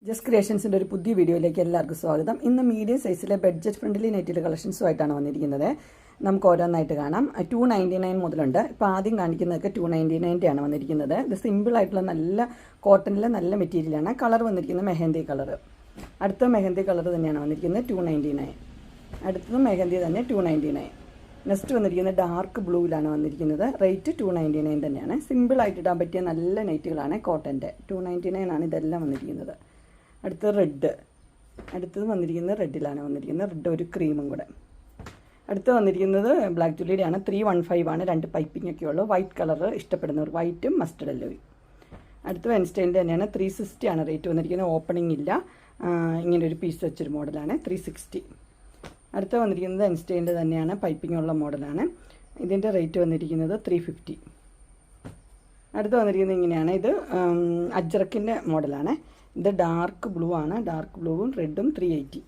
Just ക്രിയേഷൻസിൻ്റെ ഒരു പുതിയ വീഡിയോയിലേക്ക് എല്ലാവർക്കും സ്വാഗതം. ഇന്ന് മീഡിയം സൈസിലെ ബഡ്ജറ്റ് ഫ്രണ്ട്ലി നെറ്റിലെ കളക്ഷൻസുമായിട്ടാണ് വന്നിരിക്കുന്നത്. നമുക്ക് ഓരോന്നായിട്ട് കാണാം. 299 മുതലുണ്ട്. ഇപ്പോൾ ആദ്യം കാണിക്കുന്നതൊക്കെ 299 ആണ് വന്നിരിക്കുന്നത്. ഇത് സിമ്പിളായിട്ടുള്ള നല്ല കോട്ടണിലെ നല്ല മെറ്റീരിയലാണ്. കളർ വന്നിരിക്കുന്നത് മെഹന്തി കളർ. അടുത്ത മെഹന്തി കളർ തന്നെയാണ് വന്നിരിക്കുന്നത് 299. അടുത്തത് മെഹന്തി തന്നെ 299. നെക്സ്റ്റ് വന്നിരിക്കുന്നത് ഡാർക്ക് ബ്ലൂവിലാണ് വന്നിരിക്കുന്നത്. റേറ്റ് 299 തന്നെയാണ്. സിമ്പിളായിട്ട് ഇടാൻ പറ്റിയ നല്ല നൈറ്റുകളാണ്. കോട്ടൻ്റെ 299 ആണ് ഇതെല്ലാം വന്നിരിക്കുന്നത്. അടുത്തത് റെഡ്. അടുത്തത് വന്നിരിക്കുന്നത് റെഡിലാണ് വന്നിരിക്കുന്നത്. റെഡ് ഒരു ക്രീമും കൂടെ. അടുത്ത് വന്നിരിക്കുന്നത് ബ്ലാക്ക് ജുലിയുടെയാണ്. 315 ആണ്. 2 പൈപ്പിംഗ് ഒക്കെ ഉള്ളൂ. വൈറ്റ് കളർ ഇഷ്ടപ്പെടുന്നവർ വൈറ്റും മസ്റ്റർഡ് യെല്ലോയും. അടുത്ത വെൻസ്റ്റൈൻ്റെ തന്നെയാണ്. 360 ആണ് റേറ്റ് വന്നിരിക്കുന്നത്. ഓപ്പണിംഗ് ഇല്ല. ഇങ്ങനെ ഒരു പീസ് വെച്ചൊരു മോഡലാണ്. 360. അടുത്ത വന്നിരിക്കുന്നത് വെൻസ്റ്റൈൻ്റെ തന്നെയാണ്. പൈപ്പിംഗ് ഉള്ള മോഡലാണ്. ഇതിൻ്റെ റേറ്റ് വന്നിരിക്കുന്നത് 350. അടുത്ത് വന്നിരിക്കുന്നത് ഇങ്ങനെയാണ്. ഇത് അജ്രക്കിൻ്റെ മോഡലാണ്. ഇത് ഡാർക്ക് ബ്ലൂ ആണ്. ഡാർക്ക് ബ്ലൂവും റെഡും 380.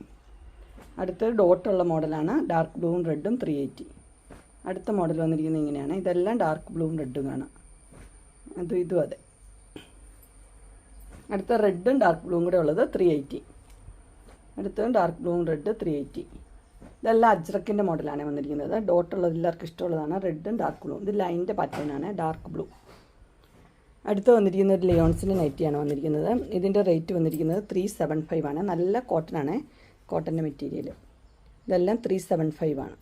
അടുത്തത് ഡോട്ടുള്ള മോഡലാണ്. ഡാർക്ക് ബ്ലൂവും റെഡും 380. അടുത്ത മോഡൽ വന്നിരിക്കുന്നത് ഇങ്ങനെയാണ്. ഇതെല്ലാം ഡാർക്ക് ബ്ലൂവും റെഡും കാണാം. ഇതും അതെ. അടുത്ത റെഡും ഡാർക്ക് ബ്ലൂവും കൂടെ ഉള്ളത് 380. അടുത്തതും ഡാർക്ക് ബ്ലൂവും റെഡ് 380. ഇതെല്ലാം അജ്രക്കിൻ്റെ മോഡലാണ് വന്നിരിക്കുന്നത്. ഡോട്ടുള്ളത് എല്ലാവർക്കും ഇഷ്ടമുള്ളതാണ്. റെഡും ഡാർക്ക് ബ്ലൂവും. ഇത് ലൈനിൻ്റെ പാറ്റേണാണ്. Dark blue. അടുത്ത് വന്നിരിക്കുന്ന ഒരു ലിയോൺസിൻ്റെ നൈറ്റിയാണ് വന്നിരിക്കുന്നത്. ഇതിൻ്റെ റേറ്റ് വന്നിരിക്കുന്നത് 375 ആണ്. നല്ല കോട്ടനാണ്. കോട്ടൻ്റെ മെറ്റീരിയൽ. ഇതെല്ലാം 375 ആണ്.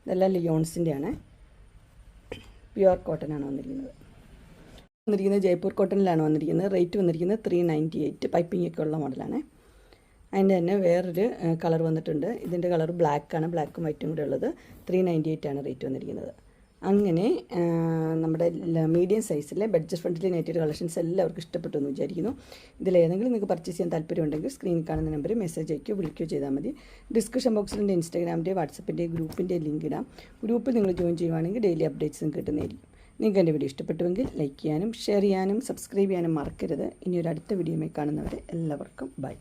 ഇതെല്ലാം ലിയോൺസിൻ്റെയാണ്. പ്യുവർ കോട്ടനാണ് വന്നിരിക്കുന്നത്. ജയ്പൂർ കോട്ടണിലാണ് വന്നിരിക്കുന്നത്. റേറ്റ് വന്നിരിക്കുന്നത് 398. പൈപ്പിംഗ് ഒക്കെ ഉള്ള മോഡലാണ്. അതിൻ്റെ തന്നെ വേറൊരു കളർ വന്നിട്ടുണ്ട്. ഇതിൻ്റെ കളർ ബ്ലാക്കാണ്. ബ്ലാക്കും വൈറ്റും കൂടെ ഉള്ളത്. 398 ആണ് റേറ്റ് വന്നിരിക്കുന്നത്. അങ്ങനെ നമ്മുടെ മീഡിയം സൈസിലെ ബഡ്ജറ്റ് ഫ്രണ്ട്ലി നൈറ്റിയുടെ കളക്ഷൻസ് എല്ലാവർക്കും ഇഷ്ടപ്പെട്ടു എന്ന് വിചാരിക്കുന്നു. ഇതിലേതെങ്കിലും നിങ്ങൾക്ക് പർച്ചേസ് ചെയ്യാൻ താല്പര്യമുണ്ടെങ്കിൽ സ്ക്രീനിൽ കാണുന്ന നമ്പറിൽ മെസ്സേജ് അയക്കുകയോ വിളിക്കുകയോ ചെയ്താൽ മതി. ഡിസ്ക്രിപ്ഷൻ ബോക്സിൽ എൻ്റെ ഇൻസ്റ്റാഗ്രാമിൻ്റെ വാട്സപ്പിൻ്റെ ഗ്രൂപ്പിൻ്റെ ലിങ്ക് ഇടാം. ഗ്രൂപ്പിൽ നിങ്ങൾ ജോയിൻ ചെയ്യുവാണെങ്കിൽ ഡെയിലി അപ്ഡേറ്റ്സും കിട്ടുന്നതായിരിക്കും. നിങ്ങൾക്ക് എൻ്റെ വീഡിയോ ഇഷ്ടപ്പെട്ടുവെങ്കിൽ ലൈക്ക് ചെയ്യാനും ഷെയർ ചെയ്യാനും സബ്സ്ക്രൈബ് ചെയ്യാനും മറക്കരുത്. ഇനി ഒരു അടുത്ത വീഡിയോയുമായി കാണുന്നവരെ എല്ലാവർക്കും ബൈ.